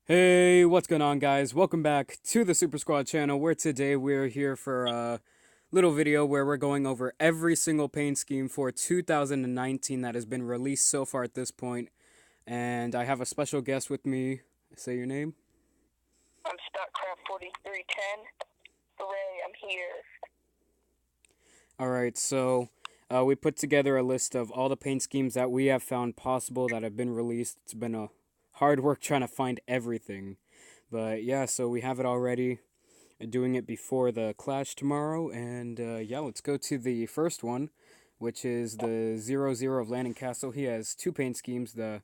Hey, what's going on, guys? Welcome back to the Super Squad channel, where today we're here for a little video where we're going over every single paint scheme for 2019 that has been released so far at this point. And I have a special guest with me. Say your name. I'm Stockcraft 4310. Hooray, I'm here. Alright, so we put together a list of all the paint schemes that we have found possible that have been released. It's been a hard work trying to find everything. But yeah, so we have it already. Doing it before the clash tomorrow, and yeah, let's go to the first one, which is the 0-0 of Landing Castle. He has two paint schemes, the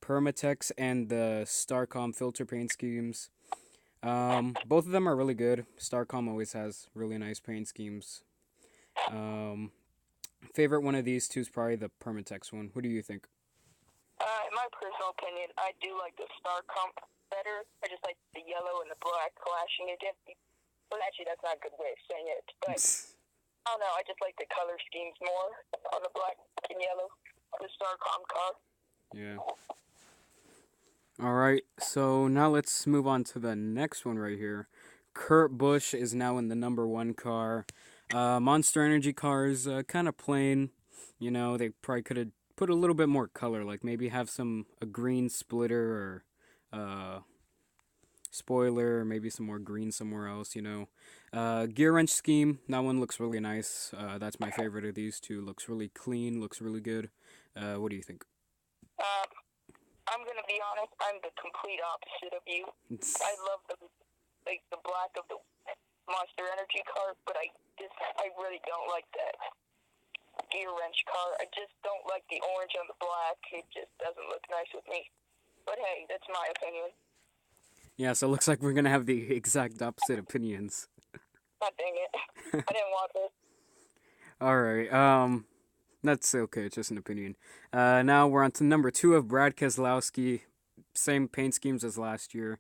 Permatex and the Starcom filter paint schemes. Both of them are really good. Starcom always has really nice paint schemes. Um, Favorite one of these two is probably the Permatex one. What do you think? In my personal opinion, I do like the Star Comp better. I just like the yellow and the black clashing against me. Well, actually, that's not a good way of saying it, but I don't know. I just like the color schemes more on the black and yellow of the Star Comp car. Yeah. Alright, so now let's move on to the next one right here. Kurt Busch is now in the number one car. Monster Energy cars, kind of plain. You know, they probably could have put a little bit more color, like maybe have a green splitter or spoiler, or maybe some more green somewhere else, you know. Gear wrench scheme, that one looks really nice. That's my favorite of these two. Looks really clean, looks really good. What do you think? Um, I'm gonna be honest. I'm the complete opposite of you. I love the black of the Monster Energy car, but I really don't like that gear wrench car. I just don't like the orange on the black. It just doesn't look nice with me. But hey, that's my opinion. Yeah, so it looks like we're gonna have the exact opposite opinions. God dang it. I didn't want this. Alright, that's okay, it's just an opinion. Now we're on to number two of Brad Keselowski. Same paint schemes as last year.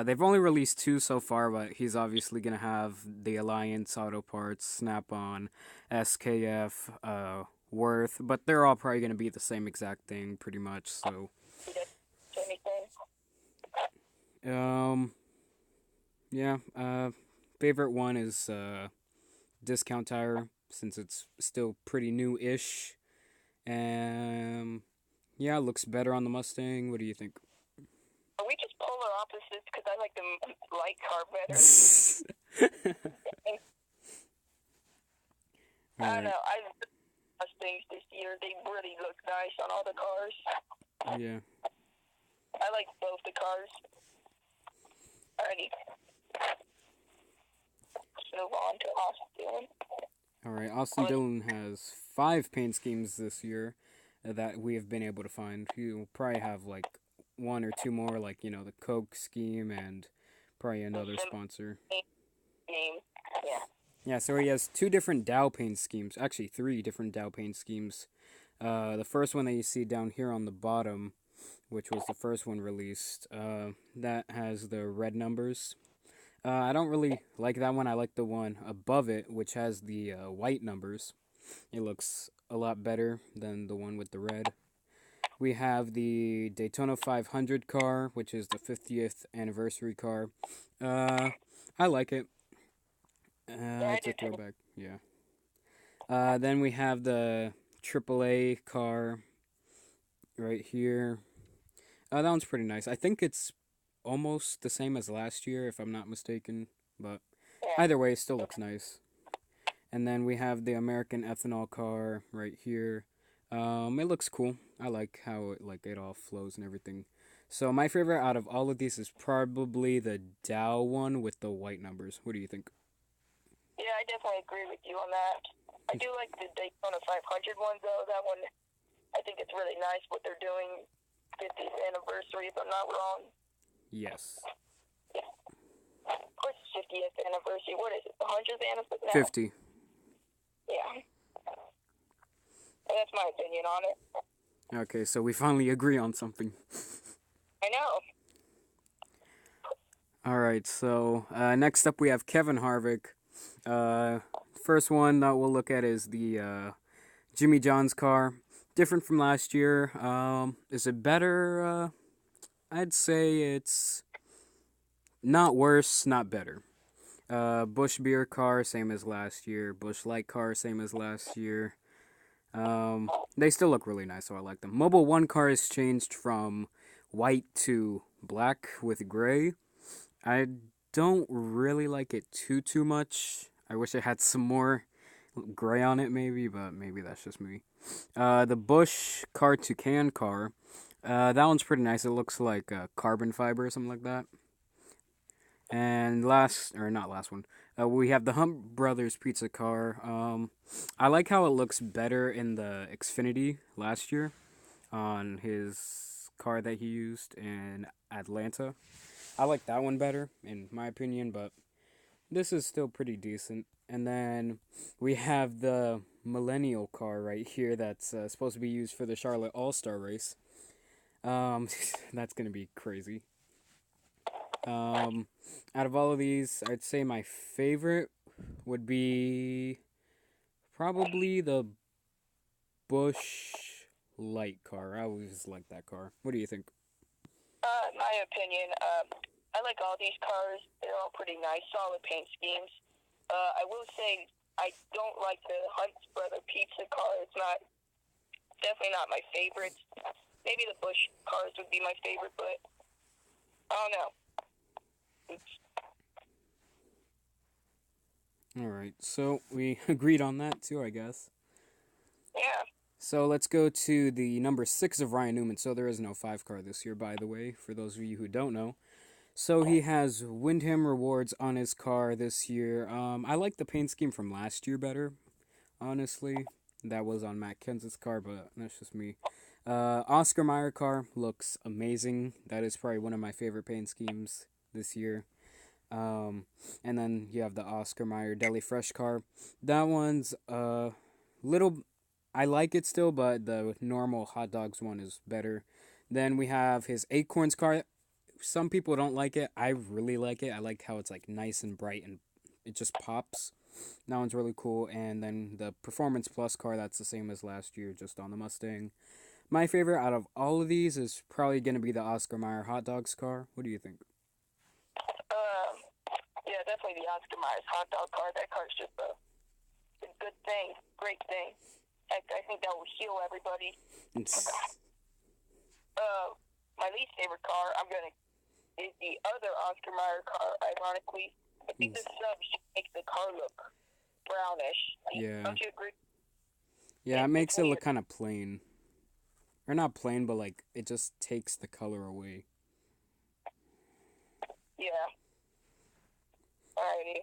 They've only released two so far, but he's obviously going to have the Alliance, Auto Parts, Snap On, SKF, Worth, but they're all probably going to be the same exact thing, pretty much. So, He didn't say anything. um, yeah. Favorite one is Discount Tire, since it's still pretty new-ish. Yeah, looks better on the Mustang. What do you think? Are we just polar opposites? Because I like the light car better. I don't Alright, know. I Mustangs this year. They really look nice on all the cars. yeah. I like both the cars. Alrighty. Let's move on to Austin. Alright, Austin Dillon has five paint schemes this year that we have been able to find. He'll probably have like one or two more, like, you know, the Coke scheme and probably another sponsor. Name. Yeah. Yeah, so he has two different Dow paint schemes. Actually, three different Dow paint schemes. The first one that you see down here on the bottom, which was the first one released, that has the red numbers. I don't really like that one. I like the one above it, which has the white numbers. It looks a lot better than the one with the red. We have the Daytona 500 car, which is the 50th anniversary car. I like it. Yeah, I It's do a too. throwback, yeah. Then we have the AAA car right here. That one's pretty nice. I think it's almost the same as last year, if I'm not mistaken. But Yeah. either way, it still looks nice. And then we have the American ethanol car right here. It looks cool. I like how it all flows and everything. So my favorite out of all of these is probably the Dow one with the white numbers. What do you think? Yeah, I definitely agree with you on that. I do like the Daytona 500 one, though. That one, I think it's really nice what they're doing. 50th anniversary, if I'm not wrong. Yes. Of course, 50th anniversary. What is it? The 100th anniversary? No. 50. Yeah. And that's my opinion on it. Okay, so we finally agree on something. I know. Alright, so next up we have Kevin Harvick. First one that we'll look at is the Jimmy John's car. Different from last year. Is it better? I'd say it's Not worse, not better. Bush beer car, same as last year. Bush light car, same as last year. They still look really nice, so I like them. Mobile One car has changed from white to black with gray. I don't really like it too much. I wish it had some more gray on it, maybe, but maybe that's just me. The Bush car to can car, that one's pretty nice. It looks like carbon fiber or something like that. And last, or not last one, we have the Hump Brothers pizza car. I like how it looks better in the Xfinity last year on his car that he used in Atlanta. I like that one better, in my opinion, but this is still pretty decent. And then we have the Millennial car right here that's supposed to be used for the Charlotte All Star race. That's gonna be crazy. Um, Out of all of these, I'd say my favorite would be probably the Bush light car. I always like that car. What do you think? In my opinion, I like all these cars. They're all pretty nice, solid paint schemes. I will say I don't like the Hunt's Brother Pizza car. It's not definitely not my favorite. Maybe the Bush cars would be my favorite, but I don't know. It's, All right, so we agreed on that too, I guess. yeah. So let's go to the number 6 of Ryan Newman. So there is no 5 car this year, by the way, for those of you who don't know. So he has Windham rewards on his car this year. I like the paint scheme from last year better, honestly. That was on Matt Kenseth's car, but that's just me. Oscar Mayer car looks amazing. That is probably one of my favorite paint schemes this year. Um, and then you have the Oscar Mayer Deli Fresh car. That one's little. I like it still, but the normal hot dogs one is better. Then we have his Acorns car. Some people don't like it. I really like it. I like how it's like nice and bright and it just pops. That one's really cool. And then the Performance Plus car, that's the same as last year, just on the Mustang. My favorite out of all of these is probably going to be the Oscar Mayer hot dogs car. What do you think? Um, yeah, definitely the Oscar Myers hot dog car. That car's just a good thing, great thing. I think that will heal everybody. It's, Uh, my least favorite car, is the other Oscar Mayer car. Ironically, I think the subs make the car look brownish. yeah. Don't you agree? Yeah, it It's makes it look weird. kind of plain. Or not plain, but like it just takes the color away. Yeah. Alrighty.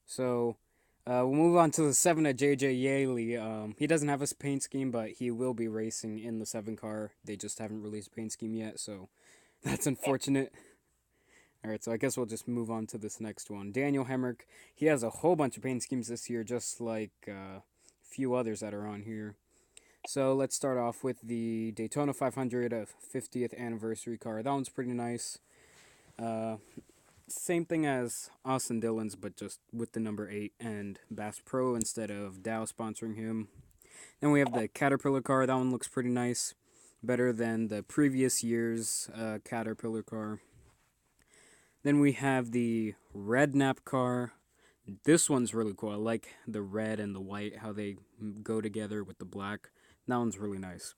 So, we'll move on to the 7 of JJ Yaley. He doesn't have a paint scheme, but he will be racing in the 7 car. They just haven't released a paint scheme yet, so that's unfortunate. Alright, so I guess we'll just move on to this next one. Daniel Hemrick, he has a whole bunch of paint schemes this year, just like a few others that are on here. So let's start off with the Daytona 500 50th anniversary car. That one's pretty nice. Uh, Same thing as Austin Dillon's, but just with the number 8 and Bass Pro instead of Dow sponsoring him. Then we have the Caterpillar car. That one looks pretty nice. Better than the previous year's Caterpillar car. Then we have the Redknapp car. This one's really cool. I like the red and the white, how they go together with the black. That one's really nice.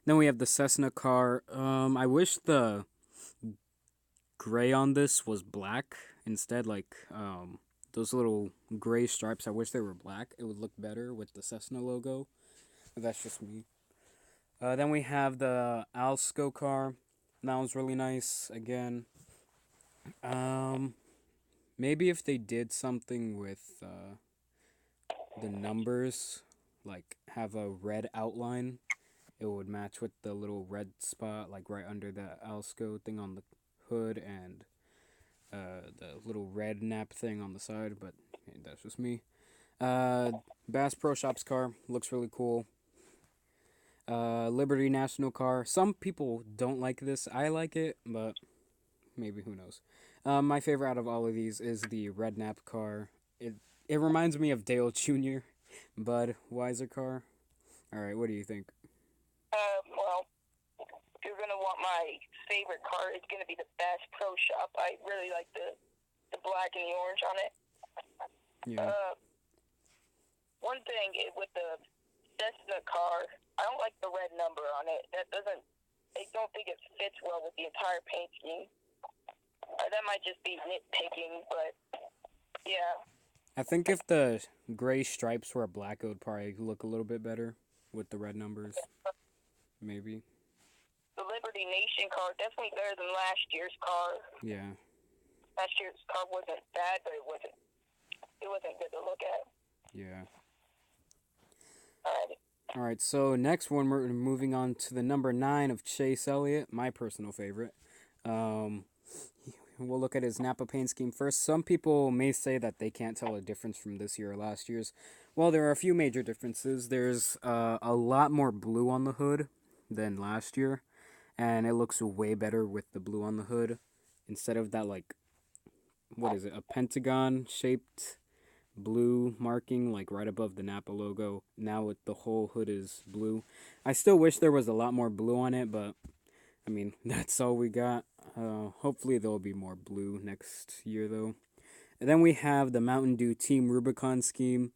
Then we have the Cessna car. I wish the gray on this was black instead, like those little gray stripes. I wish they were black. It would look better with the Cessna logo. But that's just me. Then we have the Alsco car. That one's really nice. Again, um, maybe if they did something with the numbers, like have a red outline, it would match with the little red spot, like right under the Alsco thing on the hood and the little red nap thing on the side. But hey, that's just me. Bass Pro Shops car looks really cool. Liberty National car. Some people don't like this. I like it, but maybe who knows. My favorite out of all of these is the Red Nap car. It reminds me of Dale Jr. Budweiser car. All right, what do you think? Well, you're gonna want my favorite car is going to be the Bass Pro Shop. I really like the black and the orange on it. Yeah. One thing with the Cessna car, I don't like the red number on it. I don't think it fits well with the entire paint scheme. That might just be nitpicking, but yeah. I think if the gray stripes were black, it would probably look a little bit better with the red numbers. Maybe. The Liberty Nation car definitely better than last year's car. Yeah. Last year's car wasn't bad, but it wasn't good to look at. Yeah. Alright. All right, so next one we're moving on to the number 9 of Chase Elliott, my personal favorite. We'll look at his Napa paint scheme first. Some people may say that they can't tell a difference from this year or last year's. Well, there are a few major differences. There's a lot more blue on the hood than last year, and it looks way better with the blue on the hood instead of that, like, what is it, a pentagon shaped blue marking like right above the Napa logo. Now the whole hood is blue. I still wish there was a lot more blue on it, but I mean, that's all we got. Hopefully there'll be more blue next year though. And then we have the Mountain Dew Team Rubicon scheme.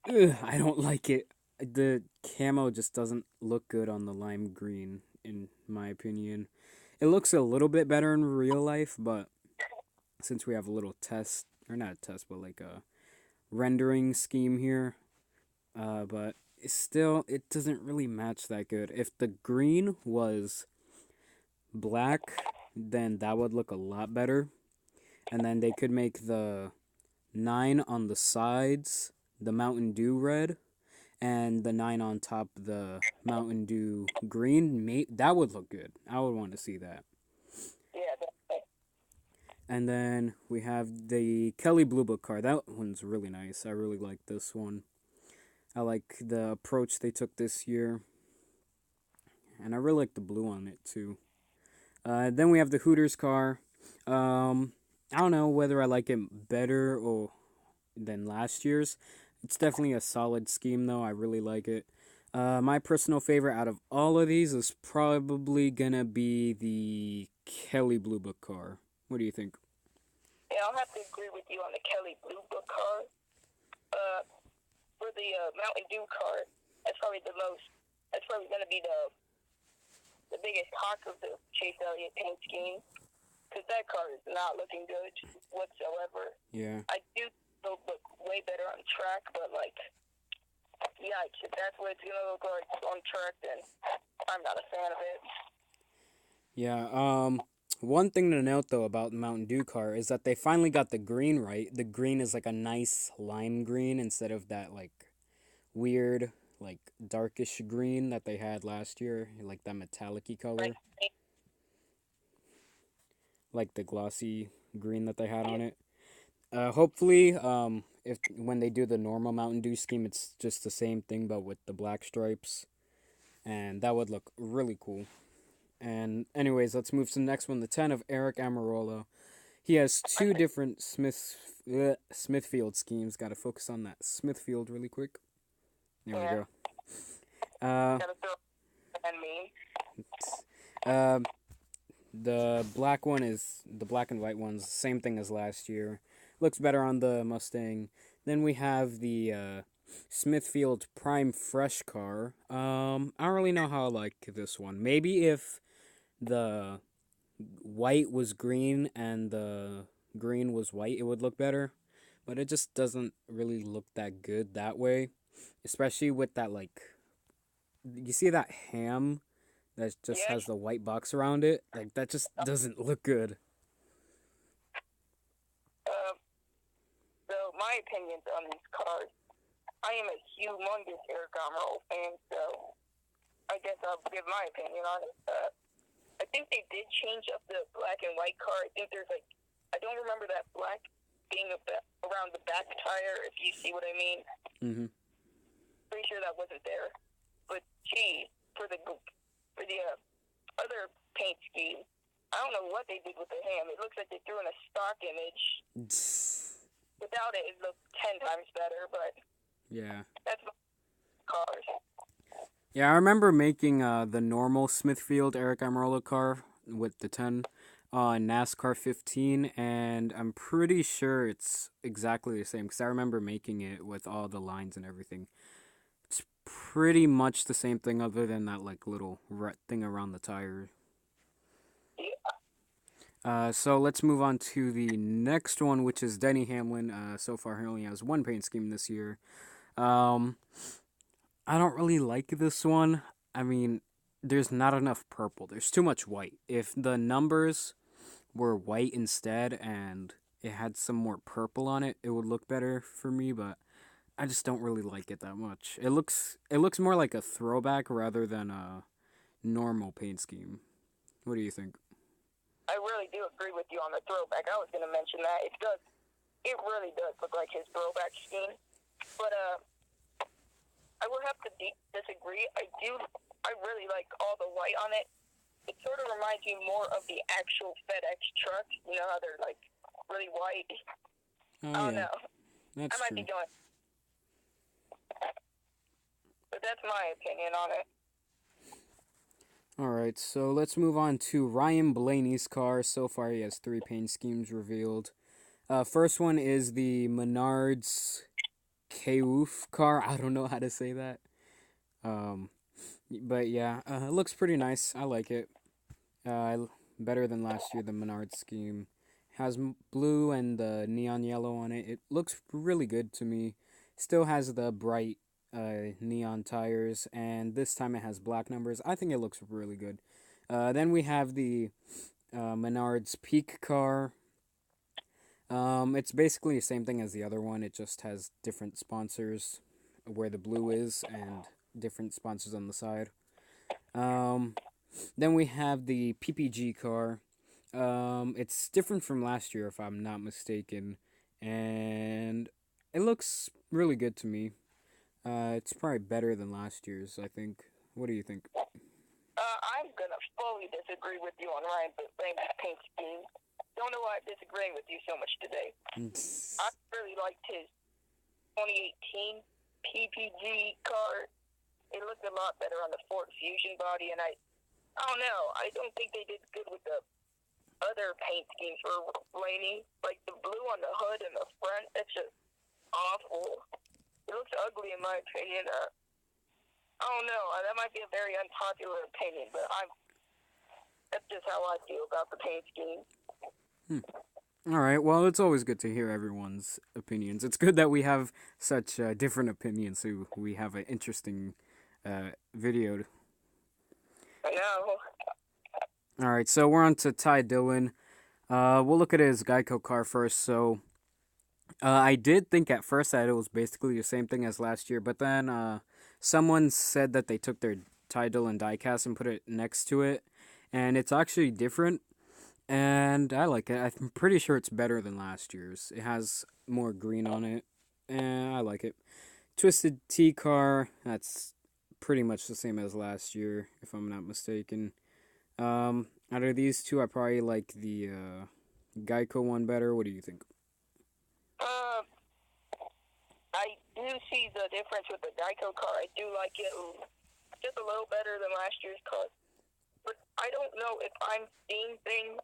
I don't like it. The camo just doesn't look good on the lime green, in my opinion. It looks a little bit better in real life, but since we have a little test, or not a test, but like a rendering scheme here, but still, it doesn't really match that good. If the green was black, then that would look a lot better. And then they could make the 9 on the sides the Mountain Dew red, and the 9 on top the Mountain Dew green. That would look good. I would want to see that. Yeah, definitely. And then we have the Kelly Blue Book car. That one's really nice. I really like this one. I like the approach they took this year. And I really like the blue on it too. Then we have the Hooters car. I don't know whether I like it better or than last year's. It's definitely a solid scheme though. I really like it. My personal favorite out of all of these is probably gonna be the Kelly Blue Book car. What do you think? Yeah, I'll have to agree with you on the Kelly Blue Book car. For the Mountain Dew car, that's probably going to be the biggest cock of the Chase Elliott paint scheme, because that car is not looking good whatsoever. Yeah. I do look way better on track, but like, yikes, if that's what it's going to look like on track, then I'm not a fan of it. Yeah, one thing to note though about the Mountain Dew car is that they finally got the green right. The green is like a nice lime green instead of that like weird, like darkish green that they had last year, like that metallic-y color. Like the glossy green that they had on it. Hopefully, if when they do the normal Mountain Dew scheme, it's just the same thing but with the black stripes, and that would look really cool. And anyways, let's move to the next one, the 10 of Eric Amarola. He has two different Smithfield schemes. Got to focus on that Smithfield really quick. There we go. The black one is the black and white one's same thing as last year. Looks better on the Mustang. Then we have the Smithfield Prime Fresh car. I don't really know how I like this one. Maybe if the white was green and the green was white, it would look better. But it just doesn't really look that good that way. Especially with that, like, you see that ham that just has the white box around it? Like, that just doesn't look good. So, my opinions on these cars. I am a humongous Eric Amarola fan, so I guess I'll give my opinion on it. I think they did change up the black and white car. I think there's like, I don't remember that black being around the back tire, if you see what I mean. Mm-hmm. Pretty sure that wasn't there. But gee, for the other paint scheme, I don't know what they did with the ham. It looks like they threw in a stock image. Without it, it looked 10 times better, but yeah, that's my cars. Yeah, I remember making the normal Smithfield Eric Amarola car with the 10 on NASCAR 15, and I'm pretty sure it's exactly the same because I remember making it with all the lines and everything. It's pretty much the same thing, other than that like little rut thing around the tire. Yeah. So let's move on to the next one, which is Denny Hamlin. So far, he only has one paint scheme this year. Um, I don't really like this one. I mean, there's not enough purple. There's too much white. If the numbers were white instead and it had some more purple on it, it would look better for me, but I just don't really like it that much. It looks more like a throwback rather than a normal paint scheme. What do you think? I really do agree with you on the throwback. I was going to mention that. It really does look like his throwback scheme. But I will have to disagree. I really like all the white on it. It sort of reminds me more of the actual FedEx truck. You know how they're like really white. Oh I don't yeah, know. I that's might be true. going, but that's my opinion on it. All right, so let's move on to Ryan Blaney's car. So far, he has three paint schemes revealed. First one is the Menards Koof car. I don't know how to say that. Um, but yeah, it looks pretty nice. I like it. Better than last year. The Menards scheme has blue and the neon yellow on it. It looks really good to me. Still has the bright neon tires, and this time it has black numbers. I think it looks really good. Then we have the Menards Peak car. It's basically the same thing as the other one. It just has different sponsors where the blue is and different sponsors on the side. Um, then we have the PPG car. It's different from last year, if I'm not mistaken, and it looks really good to me. It's probably better than last year's, I think. What do you think? I'm gonna fully disagree with you on Ryan Blaney's paint scheme. Don't know why I'm disagreeing with you so much today. I really liked his 2018 PPG car. It looked a lot better on the Ford Fusion body, and I don't know. I don't think they did good with the other paint schemes for Blaney. Like the blue on the hood and the front, it's just awful. It looks ugly in my opinion. I don't know. That might be a very unpopular opinion, but that's just how I feel about the paint scheme. Hmm. All right. Well, it's always good to hear everyone's opinions. It's good that we have such different opinions, so we have an interesting video. I know. All right. So we're on to Ty Dillon. We'll look at his Geico car first. So I did think at first that it was basically the same thing as last year, but then someone said that they took their Ty Dillon diecast and put it next to it, and it's actually different. And I like it. I'm pretty sure it's better than last year's. It has more green on it, and I like it. Twisted T car. That's pretty much the same as last year, if I'm not mistaken. Out of these two, I probably like the Geico one better. What do you think? Uh, I do see the difference with the Geico car. I do like it just a little better than last year's car. But I don't know if I'm seeing things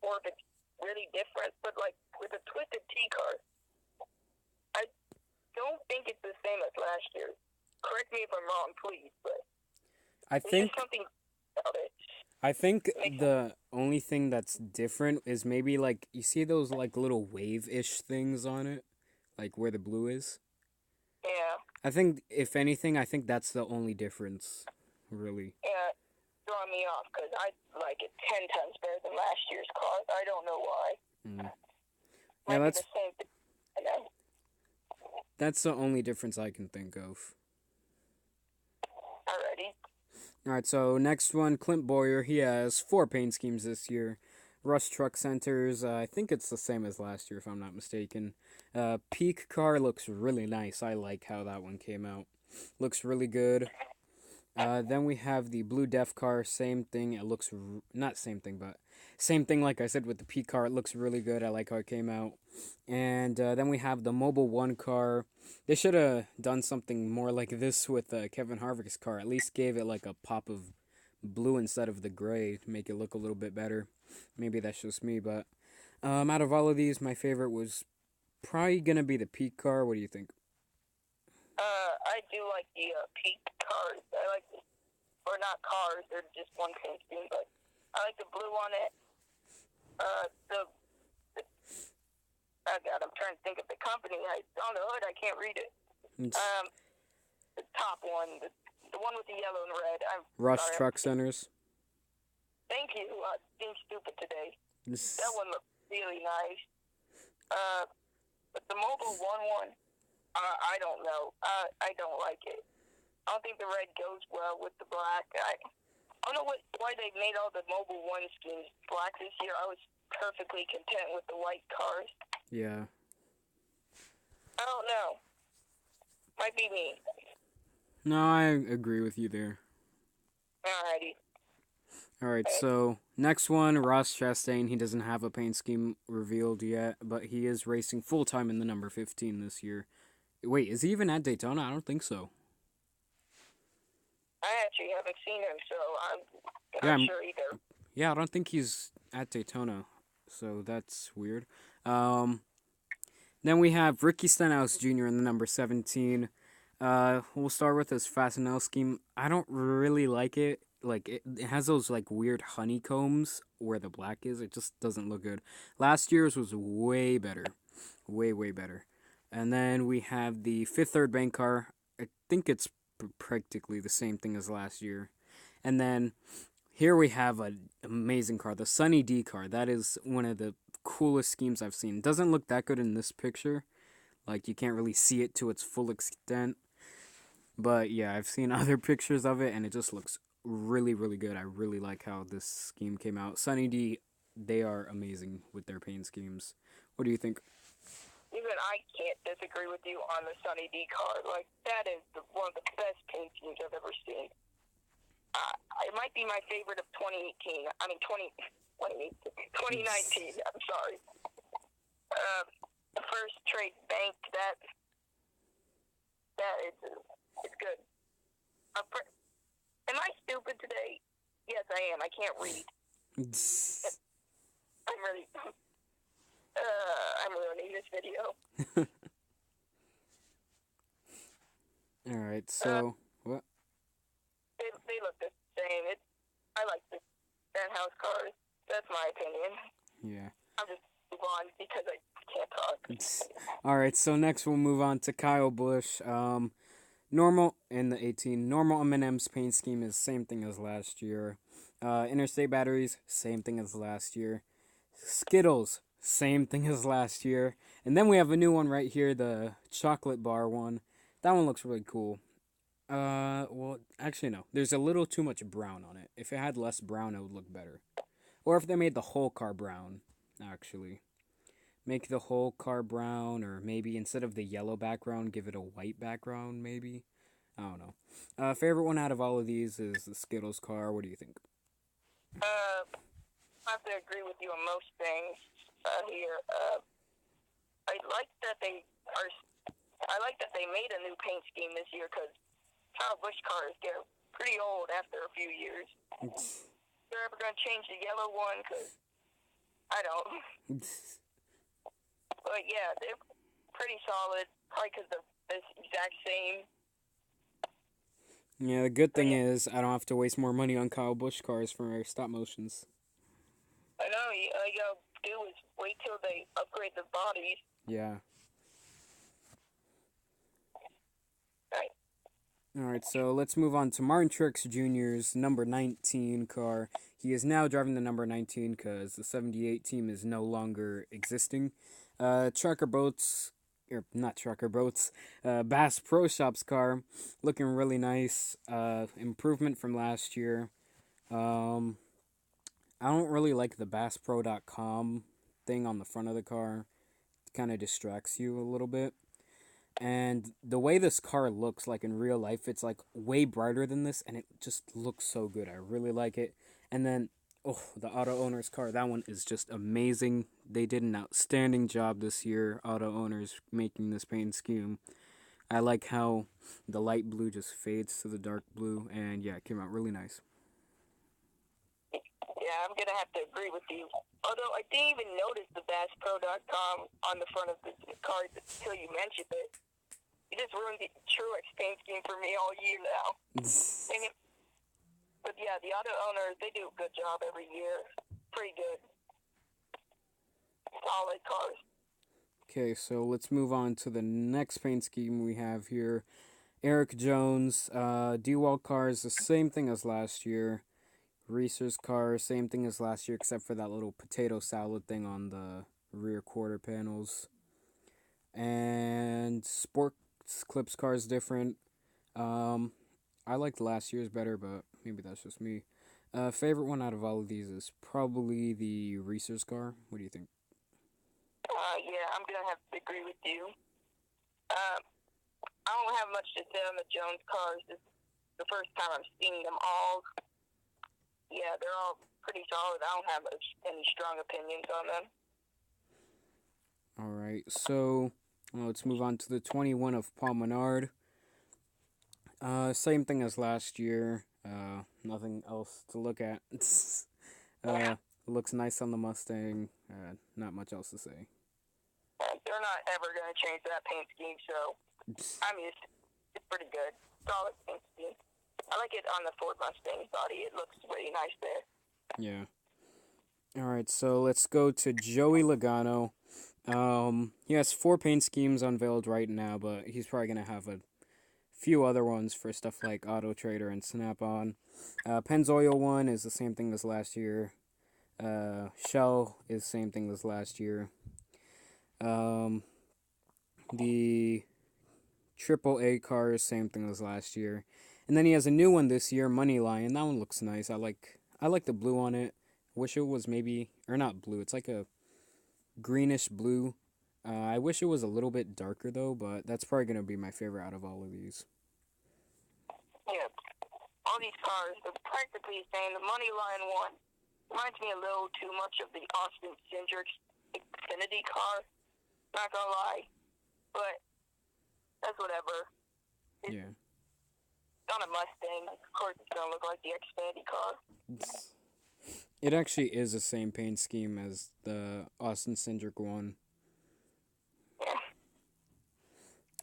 or if it's really different. But like with the Twisted T car, I don't think it's the same as last year. Correct me if I'm wrong, please. But I there's just think something about it. I think the only thing that's different is maybe like you see those like little wave-ish things on it, like where the blue is. Yeah, I think if anything, I think that's the only difference, really. yeah, throwing me off because I like it 10 times better than last year's car. I don't know why. Mm. Yeah, Might be that's the same thing. I know. that's the only difference I can think of. Alrighty. All right, so next one, Clint Boyer. He has four paint schemes this year. Rust Truck Centers. I think it's the same as last year, if I'm not mistaken. Peak car looks really nice. I like how that one came out. Looks really good. Then we have the Blue Def car. Same thing. It looks not same thing, but Same thing, like I said, with the P car. It looks really good. I like how it came out. And then we have the Mobile One car. They should have done something more like this with Kevin Harvick's car. At least gave it like a pop of blue instead of the gray to make it look a little bit better. Maybe that's just me, but out of all of these, my favorite was probably gonna be the P car. What do you think? I do like the peak cars. I like the, or not cars, they're just one paint scheme, but I like the blue on it. The oh god, I'm trying to think of the company. On the hood, I can't read it. It's The top one, the one with the yellow and red. I'm Rush sorry. Truck Centers. Thank you. Being stupid today. This- That one looks really nice. But the Mobile one, I don't know. I don't like it. I don't think the red goes well with the black. I don't know why they made all the Mobile One schemes black this year. I was perfectly content with the white cars. Yeah. I don't know. Might be me. No, I agree with you there. Alrighty. All right, so next one, Ross Chastain. He doesn't have a paint scheme revealed yet, but he is racing full time in the number 15 this year. Wait, is he even at Daytona? I don't think so. I actually haven't seen him, so I'm Yeah, not sure either. Yeah, I don't think he's at Daytona, so that's weird. Then we have Ricky Stenhouse Jr. in the number 17. We'll start with his Fastenal scheme. I don't really like it. Like it has those like weird honeycombs where the black is. It just doesn't look good. Last year's was way better, way better. And then we have the Fifth Third Bank car. I think it's practically the same thing as last year. And then here we have an amazing car, the Sunny D car. That is one of the coolest schemes I've seen. Doesn't look that good in this picture. Like you can't really see it to its full extent. But yeah, I've seen other pictures of it and it just looks really good. I really like how this scheme came out. Sunny D, they are amazing with their paint schemes. What do you think? Even I can't disagree with you on the Sunny D car. Like, that is one of the best paint schemes I've ever seen. It might be my favorite of 2018. I mean, 2019. I'm sorry. The first trade bank, that is, it's good. Am I stupid today? Yes, I am. I can't read. I'm ruining this video. Alright, so, what? They look the same. I like the penthouse cars. That's my opinion. Yeah. I'm just move on because I can't talk. Alright, so next we'll move on to Kyle Busch. Normal in the 18. Normal M&M's paint scheme is same thing as last year. Interstate batteries, same thing as last year. Skittles, same thing as last year. And then we have a new one right here, the chocolate bar one. That one looks really cool. Well, actually no. There's a little too much brown on it. If it had less brown, it would look better. Or if they made the whole car brown, actually. Make the whole car brown, or maybe instead of the yellow background, give it a white background, maybe? I don't know. Favorite one out of all of these is the Skittles car. What do you think? I have to agree with you on most things here. I like that they made a new paint scheme this year because Kyle Busch cars get pretty old after a few years. They're ever going to change the yellow one? Because I don't. But yeah, they're pretty solid. Probably because they're the exact same. Yeah, the good thing is I don't have to waste more money on Kyle Busch cars for stop motions. I know. All you gotta do is wait till they upgrade the bodies. Yeah. Right. Alright, so let's move on to Martin Truex Jr.'s number 19 car. He is now driving the number 19 because the 78 team is no longer existing. Trucker Boats, or not Trucker Boats, Bass Pro Shops car, looking really nice. Improvement from last year. I don't really like the BassPro.com thing on the front of the car. It kind of distracts you a little bit. And the way this car looks like in real life, it's like way brighter than this, and it just looks so good. I really like it. And then Oh, the auto owner's car. That one is just amazing. They did an outstanding job this year, auto owners, making this paint scheme. I like how the light blue just fades to the dark blue, and yeah, it came out really nice. Yeah, I'm gonna have to agree with you. Although I didn't even notice the BassPro.com on the front of the card until you mentioned it. You just ruined the Truex paint scheme for me all year now. Dang it. But yeah, the auto owners, they do a good job every year. Pretty good. Solid cars. Okay, so let's move on to the next paint scheme we have here. Eric Jones, D-Wall car is the same thing as last year. Reese's car, same thing as last year, except for that little potato salad thing on the rear quarter panels. And Sports Clips car is different. Um, I liked last year's better, but maybe that's just me. Favorite one out of all of these is probably the Reese's car. What do you think? Yeah, I'm gonna have to agree with you. Um, I don't have much to say on the Jones cars. This is the first time I'm seeing them all. Yeah, they're all pretty solid. I don't have any strong opinions on them. All right, so let's move on to the 21 of Paul Menard. Same thing as last year. Nothing else to look at. Looks nice on the Mustang. Not much else to say. They're not ever going to change that paint scheme, so I mean, it's pretty good. Solid paint scheme. I like it on the Ford Mustang body. It looks really nice there. Yeah. All right, so let's go to Joey Logano. He has 4 paint schemes unveiled right now, but he's probably gonna have a few other ones for stuff like Auto Trader and Snap On. Pennzoil one is the same thing as last year. Shell is the same thing as last year. Um, the Triple A car is same thing as last year, and then he has a new one this year, Moneyline. That one looks nice. I like the blue on it. Wish it was maybe or not blue. It's like a greenish blue. I wish it was a little bit darker though, but that's probably gonna be my favorite out of all of these. Yeah, all these cars are practically the same. The Moneyline one reminds me a little too much of the Austin Cindric Xfinity car. Not gonna lie, but that's whatever. It's Yeah. on a Mustang. Of course, it's gonna look like the Xfinity car. It actually is the same paint scheme as the Austin Cindric one. Yeah.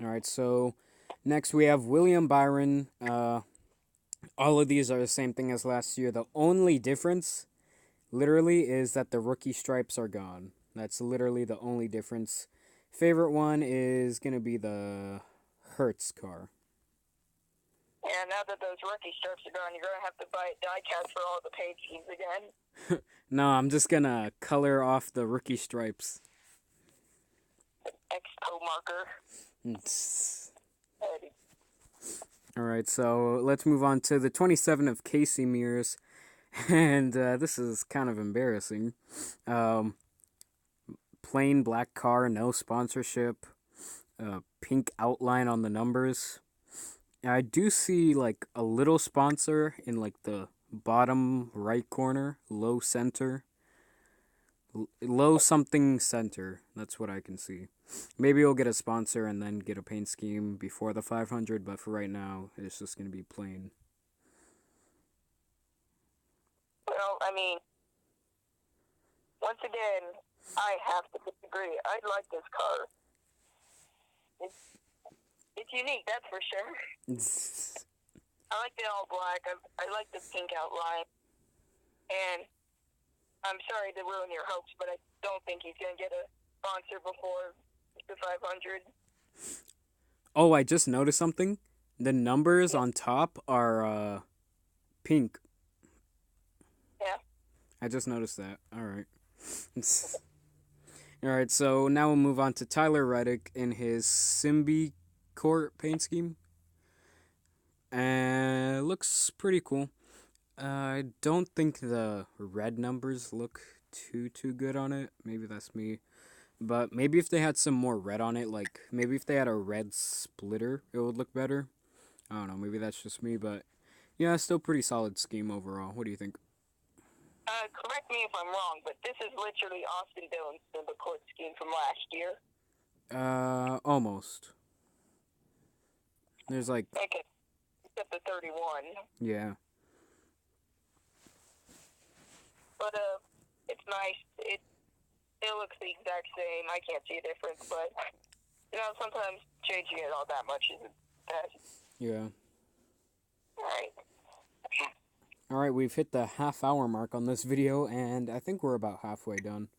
All right, so next we have William Byron. All of these are the same thing as last year. The only difference, literally, is that the rookie stripes are gone. That's literally the only difference. Favorite one is gonna be the Hertz car. And now that those rookie strips are gone, you're gonna have to buy a die cast for all the paint schemes again. No, I'm just gonna color off the rookie stripes. Expo marker. All right, so let's move on to the 27 of Casey Mears, and this is kind of embarrassing. Um, Plain black car, no sponsorship, pink outline on the numbers. I do see like a little sponsor in like the bottom right corner, low center. Low something center. That's what I can see. Maybe we'll get a sponsor and then get a paint scheme before the 500, but for right now, it's just going to be plain. Well, I mean, once again, I have to disagree. I like this car. It's unique, that's for sure. I like the all black. I like the pink outline. And I'm sorry to ruin your hopes, but I don't think he's going to get a sponsor before the 500. Oh, I just noticed something. The numbers on top are pink. Yeah. I just noticed that. All right. All right, so now we'll move on to Tyler Reddick in his Simbi Court paint scheme. And looks pretty cool. I don't think the red numbers look too good on it. Maybe that's me. But maybe if they had some more red on it, like maybe if they had a red splitter, it would look better. I don't know, maybe that's just me, but yeah, still pretty solid scheme overall. What do you think? Correct me if I'm wrong, but this is literally Austin Dillon's number court scheme from last year. Almost. There's like, Okay, except the 31. yeah. But it's nice. It looks the exact same. I can't see a difference, but sometimes changing it all that much isn't best. Yeah. All right. Alright, we've hit the half-hour mark on this video, and I think we're about halfway done.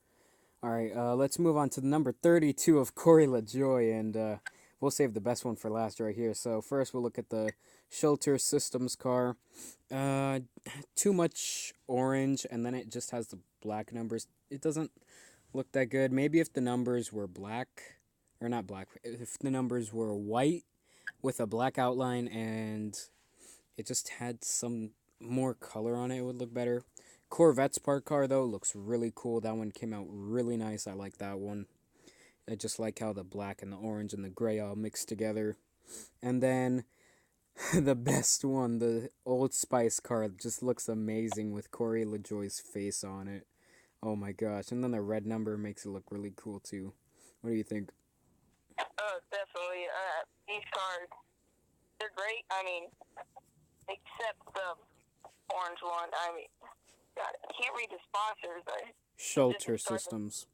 Alright, let's move on to the number 32 of Corey LaJoy, and we'll save the best one for last right here. So first we'll look at the Shelter Systems car. Too much orange, and then it just has the black numbers. It doesn't look that good. Maybe if the numbers were black, or not black, if the numbers were white with a black outline and it just had some more color on it, it would look better. Corvette's park car, though, looks really cool. That one came out really nice. I like that one. I just like how the black and the orange and the gray all mixed together. And then the best one, the Old Spice car, just looks amazing with Corey LaJoy's face on it. Oh my gosh. And then the red number makes it look really cool, too. What do you think? Definitely. These cars, they're great. I mean, except the orange one. I mean, God, I can't read the sponsors. Shelter Systems.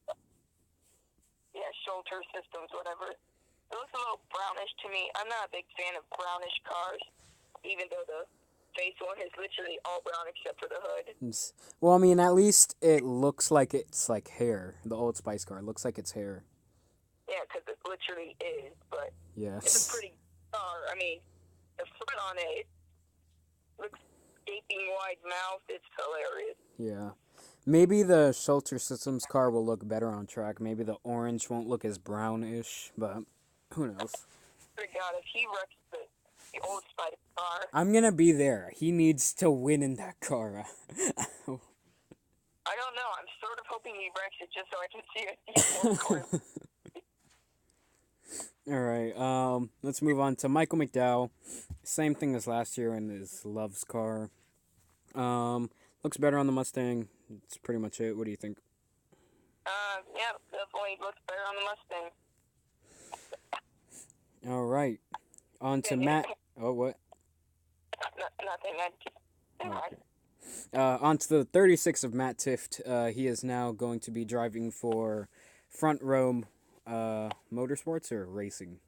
Yeah, Shelter Systems, whatever. It looks a little brownish to me. I'm not a big fan of brownish cars, even though the face one is literally all brown except for the hood. Well, I mean, at least it looks like it's like hair. The Old Spice car looks like it's hair. Yeah, because it literally is, but yeah. It's a pretty car. I mean, the front on it looks gaping wide mouth. It's hilarious. Yeah. Maybe the Shelter Systems car will look better on track. Maybe the orange won't look as brownish, but who knows? Good God, if he wrecks the Old Spice car. I'm gonna be there. He needs to win in that car. I don't know. I'm sort of hoping he wrecks it just so I can see it. Alright, let's move on to Michael McDowell. Same thing as last year in his Love's car. Looks better on the Mustang. That's pretty much it. What do you think? Yeah, definitely looks better on the Mustang. Alright. On to Matt. Oh, what? Nothing. Okay. On to the 36 of Matt Tifft. He is now going to be driving for Front Row Motorsports or Racing?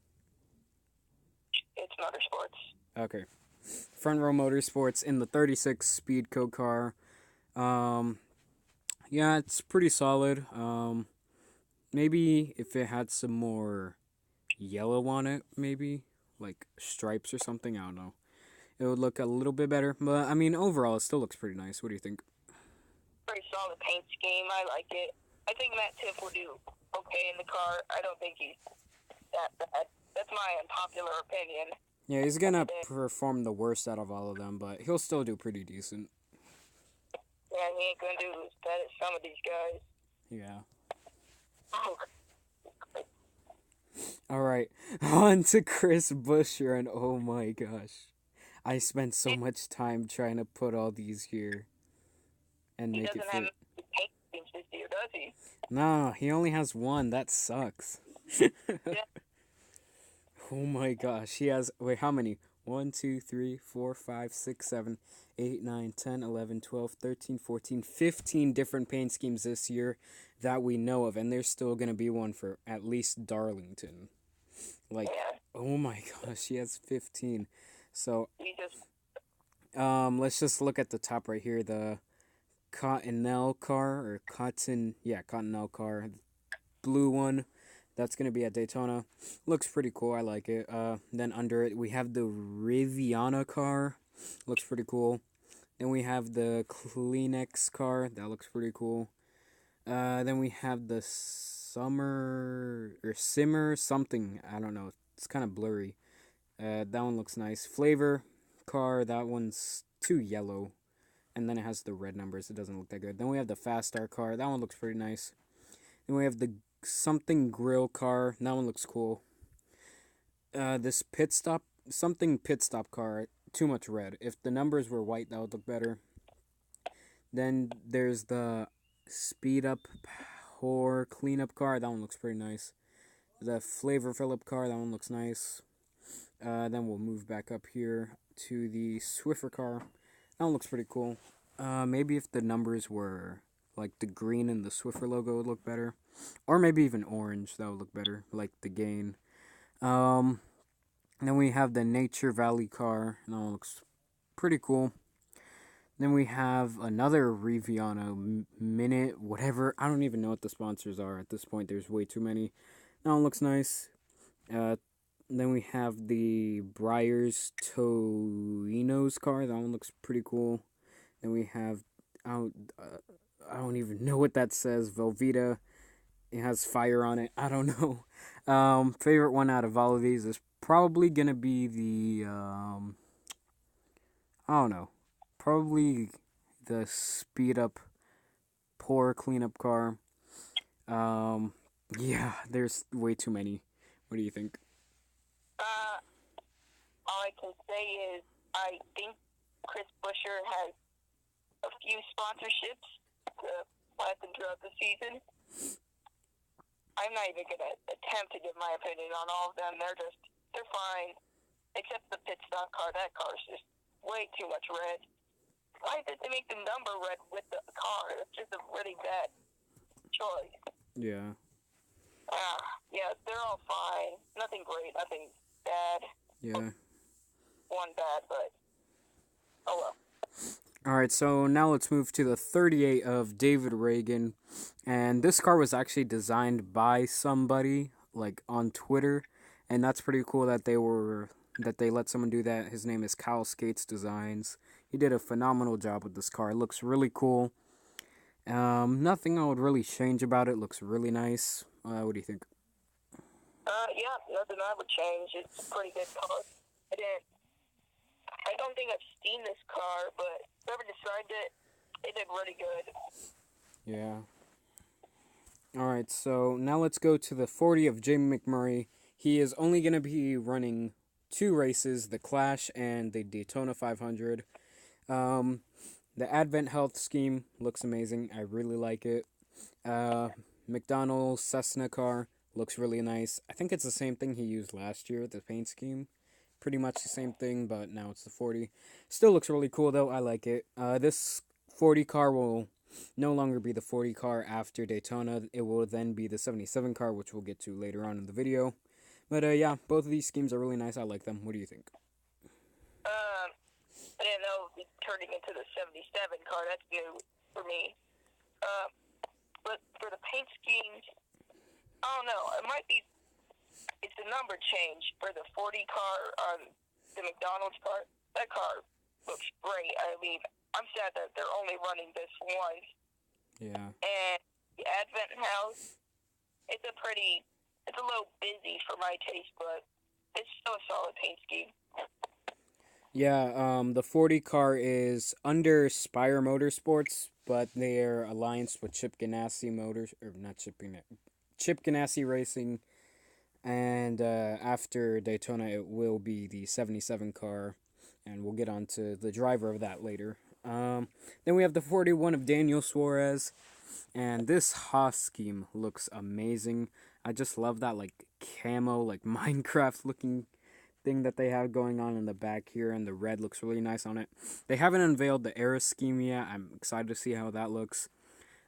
It's Motorsports. Okay. Front Row Motorsports in the 36 Speedco car. Yeah, it's pretty solid. Maybe if it had some more yellow on it, maybe like stripes or something, I don't know. It would look a little bit better, but I mean, overall, it still looks pretty nice. What do you think? Pretty solid paint scheme. I like it. I think Matt Tiff will do okay in the car. I don't think he's that bad. That's my unpopular opinion. Yeah, he's gonna perform the worst out of all of them, but he'll still do pretty decent. Yeah, he ain't gonna do as bad as some of these guys. Yeah. Oh. Alright, on to Chris Buescher, and oh my gosh. I spent so much time trying to put all these here and make it fit. He doesn't have paint schemes this year, does he? No, he only has one. That sucks. Yeah. Oh my gosh, he has, wait, how many? 1, 2, 3, 4, 5, 6, 7, 8, 9, 10, 11, 12, 13, 14, 15 different paint schemes this year that we know of, and there's still going to be one for at least Darlington. Like, oh my gosh, he has 15. So, let's just look at the top right here, the Cottonelle car, Cottonelle car, blue one. That's going to be at Daytona. Looks pretty cool. I like it. Then under it, we have the Riviana car. Looks pretty cool. Then we have the Kleenex car. That looks pretty cool. Then we have the Simmer something. I don't know. It's kind of blurry. That one looks nice. Flavor car. That one's too yellow. And then it has the red numbers. It doesn't look that good. Then we have the Fast Star car. That one looks pretty nice. Then we have the something grill car. That one looks cool. This pit stop car. Too much red. If the numbers were white, that would look better. Then there's the speed up pour cleanup car. That one looks pretty nice. The flavor Phillip car. That one looks nice. Then we'll move back up here to the Swiffer car. That one looks pretty cool. Maybe if the numbers were like the green and the Swiffer logo would look better, or maybe even orange. That would look better, like the gain. Um, then we have the Nature Valley car. That one looks pretty cool. Then we have another Riviana Minute, whatever. I don't even know what the sponsors are at this point. There's way too many. That one looks nice. Uh, then we have the Briars Torino's car. That one looks pretty cool. Then we have I don't even know what that says. Velveeta. It has fire on it. I don't know. Favorite one out of all of these is probably gonna be the I don't know. Probably the speed up pour cleanup car. Um, yeah, there's way too many. What do you think? Uh, all I can say is I think Chris Buescher has a few sponsorships lasting throughout the season. I'm not even going to attempt to give my opinion on all of them. They're fine. Except the pit stop car. That car's just way too much red. Why did they make the number red with the car? It's just a really bad choice. Yeah. Yeah, they're all fine. Nothing great, nothing bad. Yeah. One bad, but oh well. Alright, so now let's move to the 38 of David Reagan. And this car was actually designed by somebody, like on Twitter. And that's pretty cool that they let someone do that. His name is Kyle Skates Designs. He did a phenomenal job with this car. It looks really cool. Nothing I would really change about it. Looks really nice. What do you think? Yeah, nothing I would change. It's a pretty good car. I don't think I've seen this car, but whoever designed it, they did really good. Yeah. Alright, so now let's go to the 40 of Jamie McMurray. He is only going to be running two races, the Clash and the Daytona 500. The Advent Health scheme looks amazing. I really like it. McDonald's Cessna car looks really nice. I think it's the same thing he used last year, the paint scheme. Pretty much the same thing, but now it's the 40. Still looks really cool, though. I like it. This 40 car will no longer be the 40 car after Daytona. It will then be the 77 car, which we'll get to later on in the video. But yeah, both of these schemes are really nice. I like them. What do you think? I didn't know it was turning into the 77 car. That's new for me. But for the paint schemes, I don't know. It's a number change for the 40 car on the McDonald's car. That car looks great. I mean, I'm sad that they're only running this once. Yeah. And the Advent House, it's a little busy for my taste, but it's still a solid paint scheme. Yeah, the 40 car is under Spire Motorsports, but they're alliance with Chip Ganassi Motors, or not Chip Ganassi Racing. And after Daytona, it will be the 77 car, and we'll get on to the driver of that later. Then we have the 41 of Daniel Suarez, and this Haas scheme looks amazing. I just love that, like, camo, like, Minecraft looking thing that they have going on in the back here, and the red looks really nice on it. They haven't unveiled the Era scheme yet. I'm excited to see how that looks.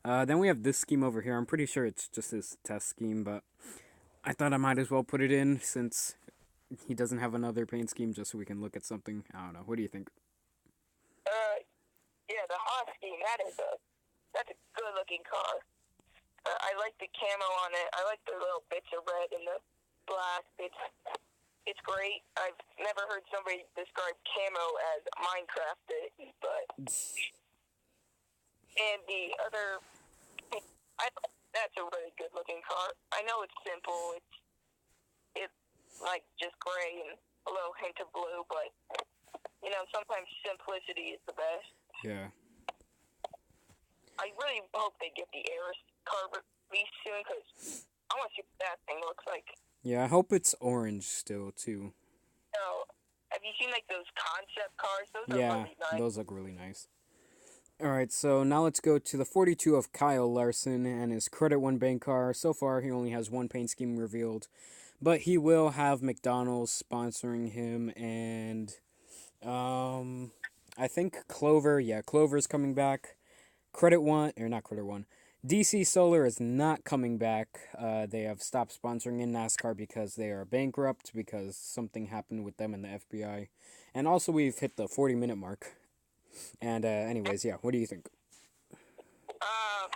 Then we have this scheme over here. I'm pretty sure it's just his test scheme, but I thought I might as well put it in since he doesn't have another paint scheme, just so we can look at something. I don't know. What do you think? Yeah, the Haas scheme, that's a good looking car. I like the camo on it. I like the little bits of red and the black. It's great. I've never heard somebody describe camo as Minecraft, but and the other, that's a really good looking car. I know it's simple. It's like just gray and a little hint of blue, but sometimes simplicity is the best. Yeah. I really hope they get the Air car released soon because I want to see what that thing looks like. Yeah, I hope it's orange still, too. So, have you seen like those concept cars? Those are Yeah, really nice. those look really nice. All right, so now let's go to the 42 of Kyle Larson and his Credit One Bank car. So far, he only has one paint scheme revealed, but he will have McDonald's sponsoring him, and um, I think Clover. Yeah, Clover's coming back. Credit One, or not Credit One. DC Solar is not coming back. They have stopped sponsoring in NASCAR because they are bankrupt because something happened with them and the FBI. And also, we've hit the 40-minute mark. And, anyways, yeah, what do you think? Uh,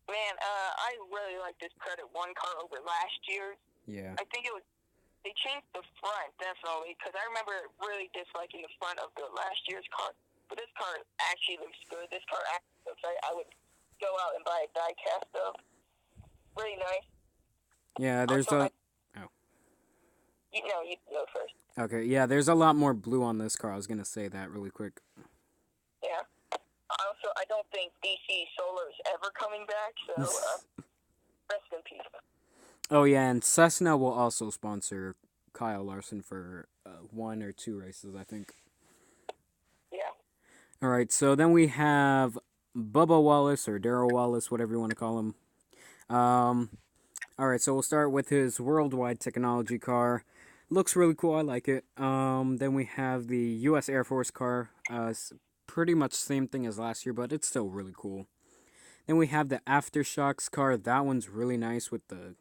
man, I really like this Credit One car over last year's. Yeah. I think they changed the front, definitely, because I remember really disliking the front of the last year's car. But this car actually looks good. This car actually looks like I would go out and buy a die cast of. Really nice. Yeah, there's Also, a. Oh. you go first. Okay, yeah, there's a lot more blue on this car. I was gonna say that really quick. Yeah. Also, I don't think DC Solar is ever coming back, so rest in peace. Oh, yeah, and Cessna will also sponsor Kyle Larson for one or two races, I think. Yeah. All right, so then we have Bubba Wallace or Darrell Wallace, whatever you want to call him. All right, so we'll start with his worldwide technology car. Looks really cool. I like it. Then we have the U.S. Air Force car. Pretty much same thing as last year, but it's still really cool. Then we have the Aftershocks car. That one's really nice with the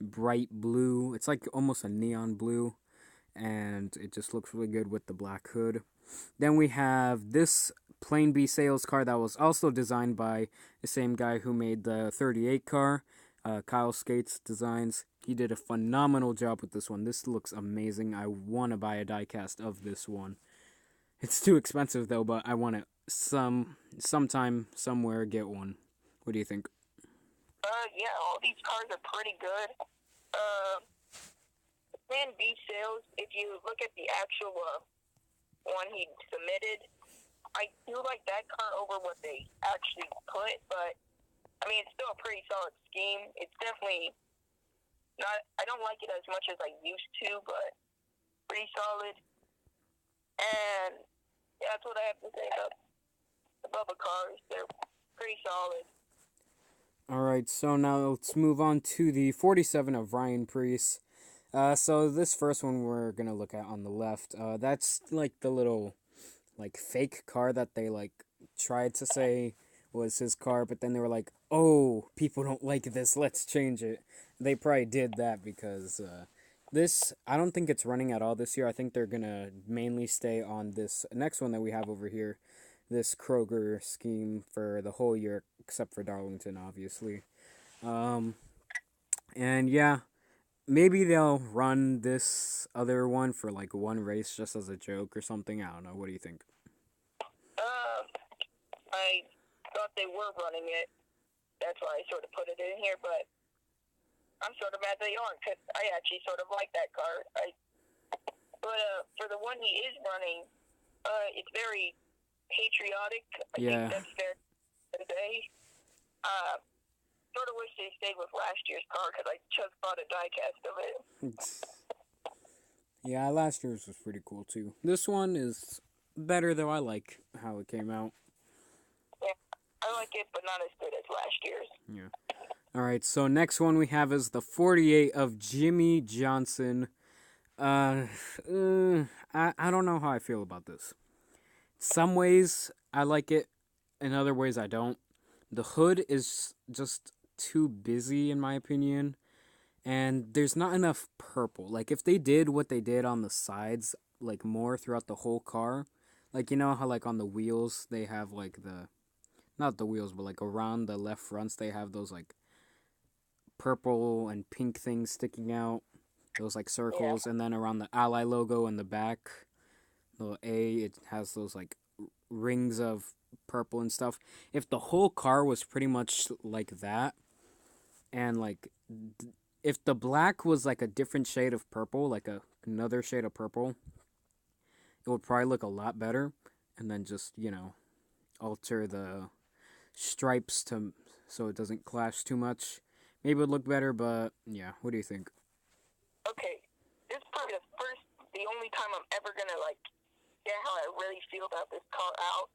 bright blue. It's like almost a neon blue, and it just looks really good with the black hood. Then we have this Plane B sales car that was also designed by the same guy who made the 38 car, Kyle Skates Designs. He did a phenomenal job with this one. This looks amazing. I want to buy a diecast of this one. It's too expensive though, but I want to sometime somewhere get one. What do you think? Yeah, all these cars are pretty good. Plan B sales, if you look at the actual one he submitted, I do like that car over what they actually put, but I mean, it's still a pretty solid scheme. It's definitely not, I don't like it as much as I used to, but pretty solid. And yeah, that's what I have to say about the Bubba cars. They're pretty solid. All right, so now let's move on to the 47 of Ryan Preece. So this first one we're gonna look at on the left. That's like the little, like fake car that they like tried to say was his car, but then they were like, "Oh, people don't like this. Let's change it." They probably did that because this I don't think it's running at all this year. I think they're gonna mainly stay on this next one that we have over here, this Kroger scheme for the whole year, except for Darlington, obviously. And yeah, maybe they'll run this other one for like one race just as a joke or something. I don't know. What do you think? Uh, I thought they were running it. That's why I sort of put it in here, but I'm sort of mad they aren't because I actually sort of like that car. But for the one he is running, it's very patriotic. I think Yeah. that's fair to say. Sort of wish they stayed with last year's car because I just bought a diecast of it. Yeah, last year's was pretty cool too. This one is better though. I like how it came out. Yeah, I like it, but not as good as last year's. Yeah. All right. So next one we have is the 48 of Jimmy Johnson. I don't know how I feel about this. Some ways I like it, in other ways I don't. The hood is just too busy in my opinion, and there's not enough purple. Like if they did what they did on the sides, like more throughout the whole car, like you know how like on the wheels they have like the not the wheels but like around the left fronts they have those like purple and pink things sticking out, those like Yeah. circles, and then around the Ally logo in the back, the A, it has those like rings of purple and stuff. If the whole car was pretty much like that, and like if the black was like a different shade of purple, like another shade of purple, it would probably look a lot better. And then just alter the stripes to so it doesn't clash too much. Maybe it would look better, but yeah. What do you think? Okay, this is probably the only time I'm ever gonna like get how I really feel about this car out.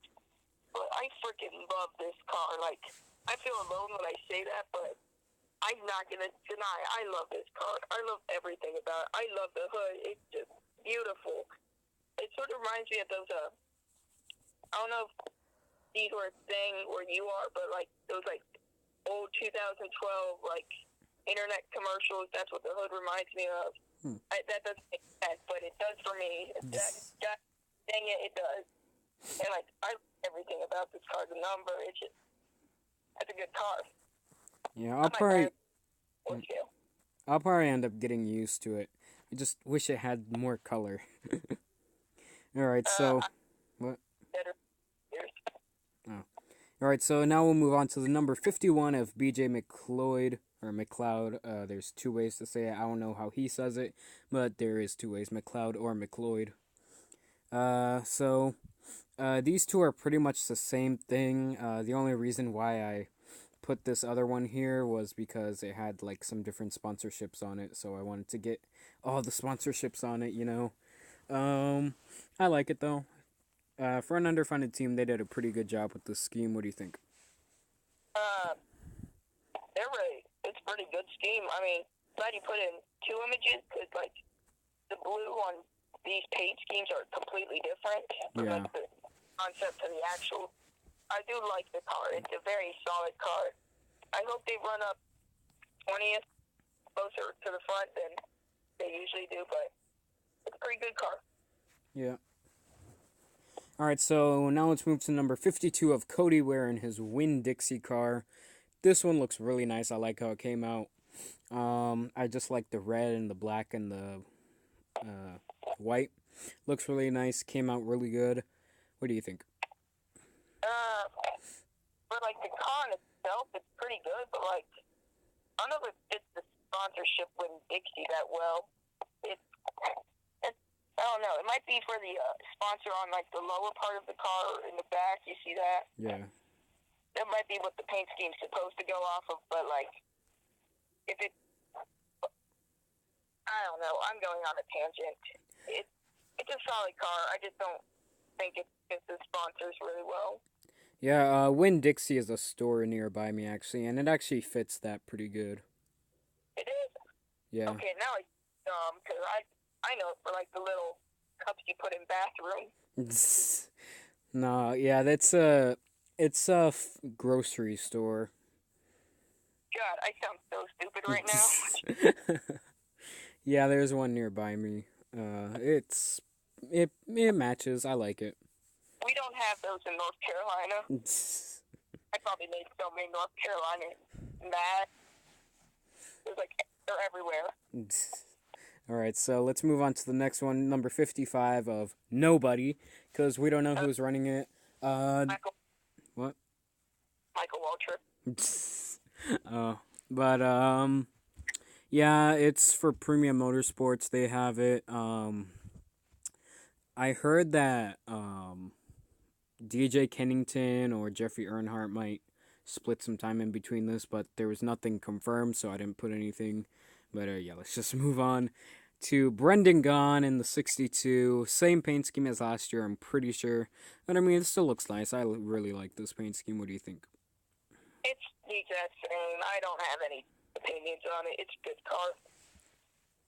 But I freaking love this car. Like, I feel alone when I say that, but I'm not going to deny I love this car. I love everything about it. I love the hood. It's just beautiful. It sort of reminds me of those, I don't know if these were a thing where you are, but, like, those, like, old 2012, like, internet commercials. That's what the hood reminds me of. That doesn't make sense, but it does for me. Dang it, it does. And, like, I love everything about this car. The number, it's just, it's a good car. Yeah, I'll probably end up getting used to it. I just wish it had more color. Alright, so... What? Oh. Alright, so now we'll move on to the number 51 of BJ McLeod, or McLeod. There's two ways to say it. I don't know how he says it, but there is two ways, McLeod or McLeod. These two are pretty much the same thing. The only reason why I put this other one here was because it had like some different sponsorships on it, so I wanted to get all the sponsorships on it, you know. I like it though. For an underfunded team, they did a pretty good job with this scheme. What do you think? It's a pretty good scheme. I mean, glad you put in two images, because, like, the blue on these paint schemes are completely different. But, Yeah. like, the concept to the actual, I do like the car. It's a very solid car. I hope they run up 20th closer to the front than they usually do, but it's a pretty good car. Yeah. Alright, so now let's move to number 52 of Cody wearing his Winn-Dixie car. This one looks really nice. I like how it came out. I just like the red and the black and the white. Looks really nice. Came out really good. What do you think? For, like, the car in itself, it's pretty good, but, like, I don't know if it fits the sponsorship with Dixie that well. I don't know. It might be for the sponsor on, like, the lower part of the car in the back. You see that? Yeah. That might be what the paint scheme's supposed to go off of, but, like, if it... I don't know. I'm going on a tangent. It's a solid car. I just don't think it fits the sponsors really well. Yeah, Winn-Dixie is a store nearby me, actually, and it actually fits that pretty good. It is? Yeah. Okay, now because I know it for, like, the little cups you put in bathrooms. No, yeah, it's a grocery store. God, I sound so stupid right now. Yeah, there's one nearby me. It matches. I like it. We don't have those in North Carolina. I probably made so many North Carolina mad. It's like, they're everywhere. Alright, so let's move on to the next one, number 55 of Nobody, because we don't know who's running it. Michael. What? Michael Waltrip. Yeah, it's for Premium Motorsports. They have it. I heard that, DJ Kennington or Jeffrey Earnhardt might split some time in between this, but there was nothing confirmed, so I didn't put anything. But yeah, let's just move on to Brendan Gaughan in the 62. Same paint scheme as last year, I'm pretty sure. But I mean, it still looks nice. I really like this paint scheme. What do you think? It's the exact same. I don't have any opinions on it. It's a good car.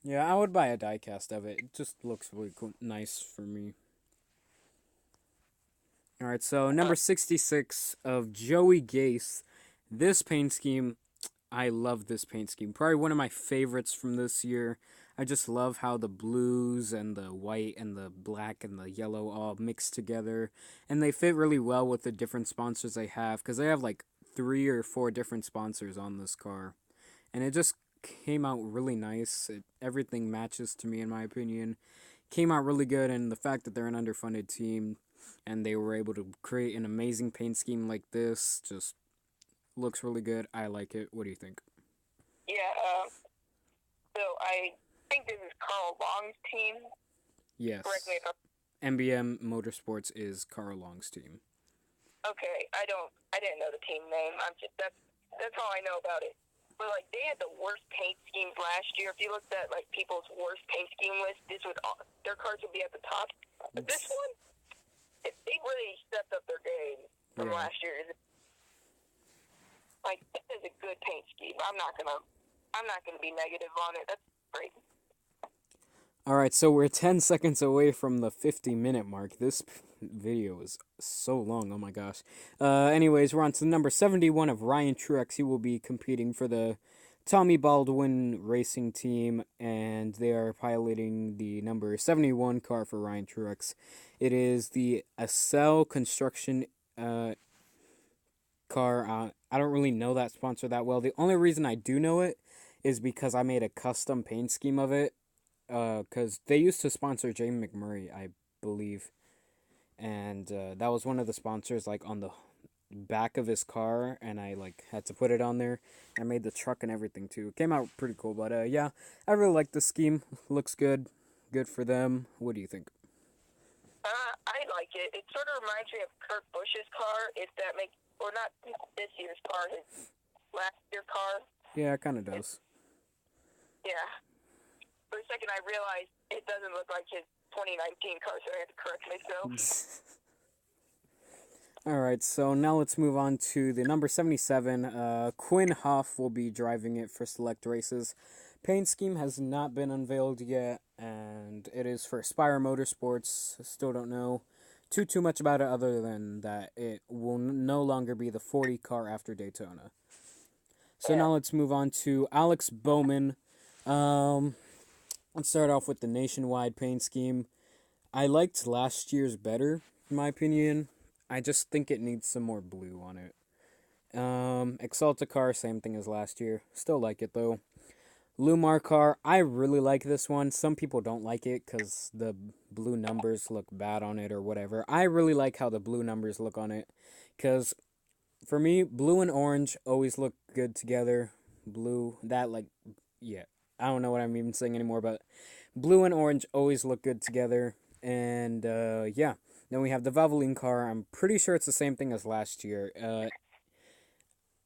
Yeah, I would buy a diecast of it. It just looks really cool, nice for me. Alright, so number 66 of Joey Gase. This paint scheme, I love this paint scheme. Probably one of my favorites from this year. I just love how the blues and the white and the black and the yellow all mix together. And they fit really well with the different sponsors they have, because they have like 3 or 4 different sponsors on this car. And it just came out really nice. Everything matches to me, in my opinion. Came out really good, and the fact that they're an underfunded team and they were able to create an amazing paint scheme like this just looks really good. I like it. What do you think? Yeah, so I think this is Carl Long's team. Yes. Correct me if I'm... MBM Motorsports is Carl Long's team. Okay, I didn't know the team name. That's all I know about it. But like they had the worst paint schemes last year. If you looked at like people's worst paint scheme list, their cars would be at the top. But this one, they really stepped up their game from Yeah. last year. Like this is a good paint scheme. I'm not gonna be negative on it. That's great. All right, so we're 10 seconds away from the 50-minute mark. This video is so long. Oh my gosh. Anyways, we're on to number 71 of Ryan Truex. He will be competing for the Tommy Baldwin Racing Team, and they are piloting the number 71 car for Ryan Truex. It is the Accel Construction car. I don't really know that sponsor that well. The only reason I do know it is because I made a custom paint scheme of it. Because they used to sponsor Jamie McMurray, I believe, and that was one of the sponsors, like on the back of his car, and I like had to put it on there. I made the truck and everything too. It came out pretty cool, but yeah, I really like the scheme. Looks good, good for them. What do you think? I like it. It sort of reminds me of Kurt Busch's car, if that makes, or not this year's car, his last year car. Yeah, it kind of does. Yeah. For a second, I realized it doesn't look like his 2019 car, so I had to correct myself. All right, so now let's move on to the number 77. Quinn Hoff will be driving it for select races. Paint scheme has not been unveiled yet, and it is for Spire Motorsports. Still don't know too much about it other than that it will no longer be the 40 car after Daytona. So now let's move on to Alex Bowman. Let's start off with the nationwide paint scheme. I liked last year's better, in my opinion. I just think it needs some more blue on it. Exalta car, same thing as last year. Still like it though. Lumar car, I really like this one. Some people don't like it because the blue numbers look bad on it or whatever. I really like how the blue numbers look on it because for me, blue and orange always look good together. Blue, that like, yeah, I don't know what I'm even saying anymore, but blue and orange always look good together. And yeah, then we have the Valvoline car. I'm pretty sure it's the same thing as last year.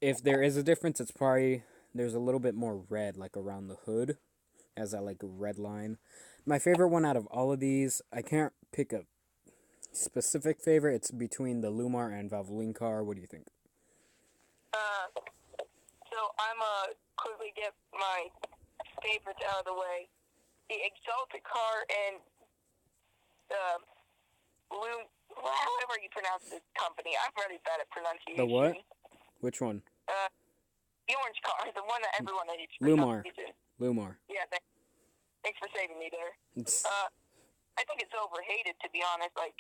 If there is a difference, it's probably there's a little bit more red, like around the hood, as that like red line. My favorite one out of all of these, I can't pick a specific favorite. It's between the Lumar and Valvoline car. What do you think? So I'm quickly get my favorites out of the way. The Exalted car and the Blue, however you pronounce this company. I'm really bad at pronunciation. The what? Which one? The orange car, the one that everyone hates. Lumar. Lumar. Yeah, thanks for saving me there. I think it's overhated, to be honest. Like,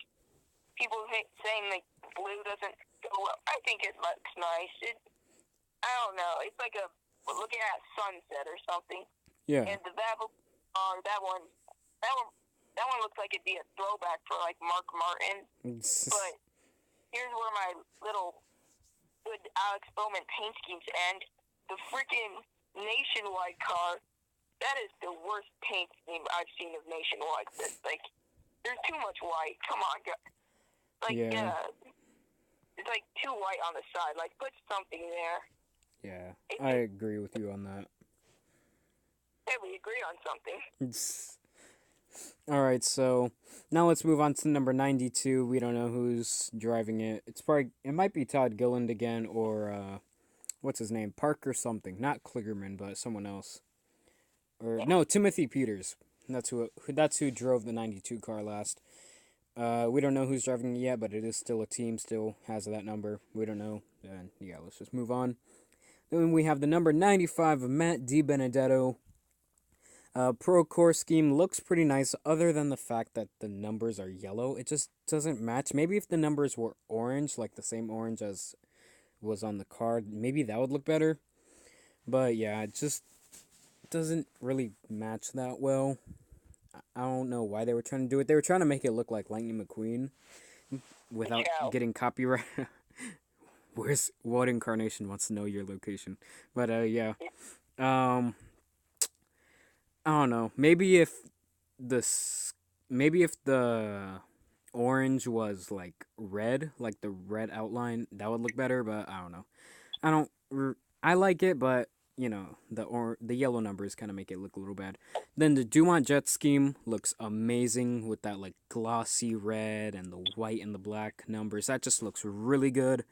people saying like blue doesn't go well. I think it looks nice. I don't know. It's like looking at sunset or something. Yeah. And the Babel car, that one looks like it'd be a throwback for like Mark Martin. But here's where my little good Alex Bowman paint schemes end. The freaking Nationwide car, that is the worst paint scheme I've seen of Nationwide. Like, there's too much white. Come on, guys. Like, yeah. It's like too white on the side. Like, put something there. Yeah, I agree with you on that. Yeah, we agree on something. All right, so now let's move on to number 92. We don't know who's driving it. It might be Todd Gilliland again, or what's his name, Parker something. Not Kligerman, but someone else. Or no, Timothy Peters. That's who drove the 92 car last. We don't know who's driving it yet, but it is still a team. Still has that number. We don't know. And yeah, let's just move on. Then we have the number 95 of Matt DiBenedetto. Pro Core scheme looks pretty nice, other than the fact that the numbers are yellow. It just doesn't match. Maybe if the numbers were orange, like the same orange as was on the card, maybe that would look better. But yeah, it just doesn't really match that well. I don't know why they were trying to do it. They were trying to make it look like Lightning McQueen without getting copyright. What incarnation wants to know your location? But yeah. I don't know. Maybe if the orange was like red, like the red outline, that would look better. But I don't know. I like it, but the yellow numbers kind of make it look a little bad. Then the Dumont jet scheme looks amazing with that like glossy red and the white and the black numbers. That just looks really good.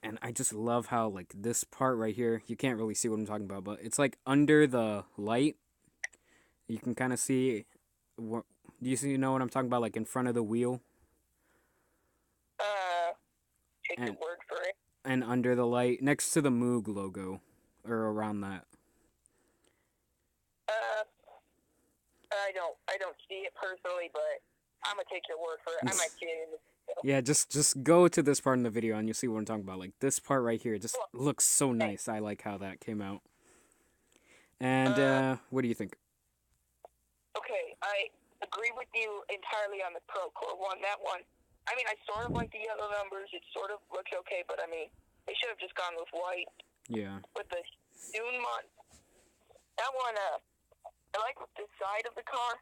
And I just love how like this part right here, you can't really see what I'm talking about, but it's like under the light. You can kind of see what you know what I'm talking about, like in front of the wheel Take your and word for it. and under the light next to the Moog logo or around that. I don't see it personally, but I'm gonna take your word for it. I might see it in the video. Yeah, just go to this part in the video and you'll see what I'm talking about. Like this part right here just Look, looks so hey, nice. I like how that came out. And what do you think? okay, I agree with you entirely on the Pro Core one. That one, I mean, I sort of like the yellow numbers. It sort of looks okay, but I mean, they should have just gone with white. Yeah. With the Dune Mon, that one, I like the side of the car,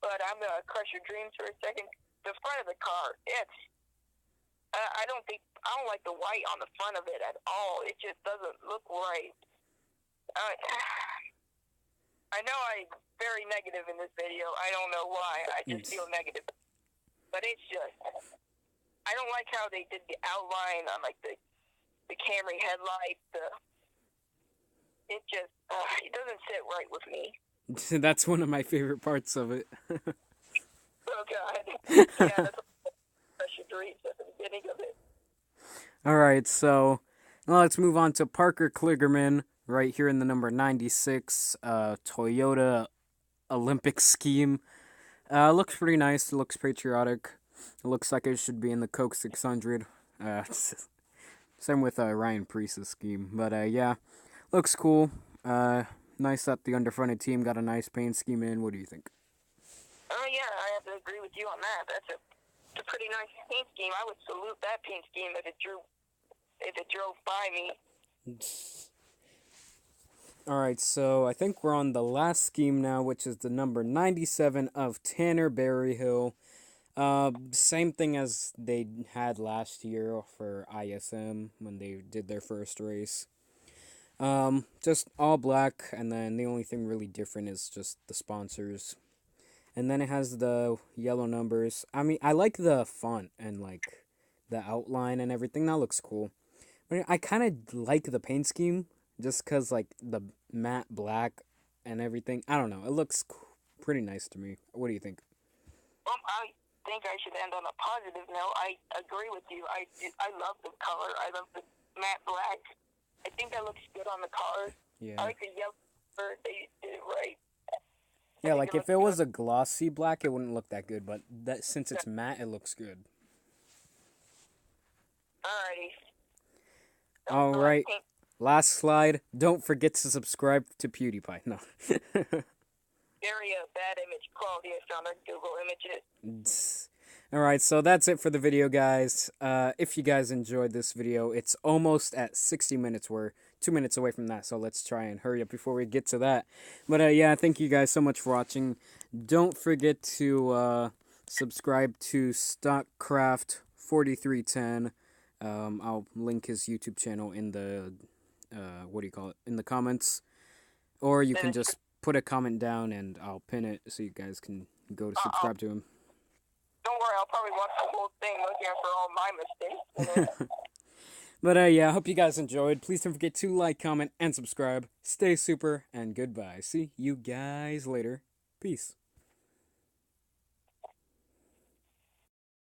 but I'm gonna crush your dreams for a second. The front of the car, I don't like the white on the front of it at all. It just doesn't look right. I know I'm very negative in this video. I don't know why. I just feel negative. But it's just, I don't like how they did the outline on like the Camry headlight. It just, it doesn't sit right with me. That's one of my favorite parts of it. Oh God. Yeah, that's your dreams at the beginning of it. Alright, so now let's move on to Parker Kligerman right here in the number 96 Toyota Olympic scheme. Looks pretty nice. It looks patriotic. It looks like it should be in the Coke 600. Same with Ryan Preece's scheme. But yeah, looks cool. Nice that the underfunded team got a nice paint scheme in. What do you think? Oh yeah, I have to agree with you on that. It's a pretty nice paint scheme. I would salute that paint scheme if it drove by me. Alright, so I think we're on the last scheme now, which is the number 97 of Tanner Berryhill. Same thing as they had last year for ISM when they did their first race. Just all black, and then the only thing really different is just the sponsors. And then it has the yellow numbers. I mean, I like the font and like the outline and everything. That looks cool. But I kind of like the paint scheme just because like the matte black and everything. I don't know. It looks pretty nice to me. What do you think? I think I should end on a positive note. I agree with you. I love the color. I love the matte black. I think that looks good on the car. Yeah. I like the yellow. They did it right. Yeah, like if it was a glossy black, it wouldn't look that good. But since it's matte, it looks good. Alrighty. All right. Last slide. Don't forget to subscribe to PewDiePie. No. Very bad image quality I found on Google Images. Alright, so that's it for the video, guys. If you guys enjoyed this video, it's almost at 60 minutes. We're 2 minutes away from that, so let's try and hurry up before we get to that. But yeah, thank you guys so much for watching. Don't forget to subscribe to StockCraft4310. I'll link his YouTube channel in the, in the comments. Or you can just put a comment down and I'll pin it so you guys can go to subscribe to him. Don't worry, I'll probably watch the whole thing looking for all my mistakes. But yeah, I hope you guys enjoyed. Please don't forget to like, comment, and subscribe. Stay super, and goodbye. See you guys later. Peace.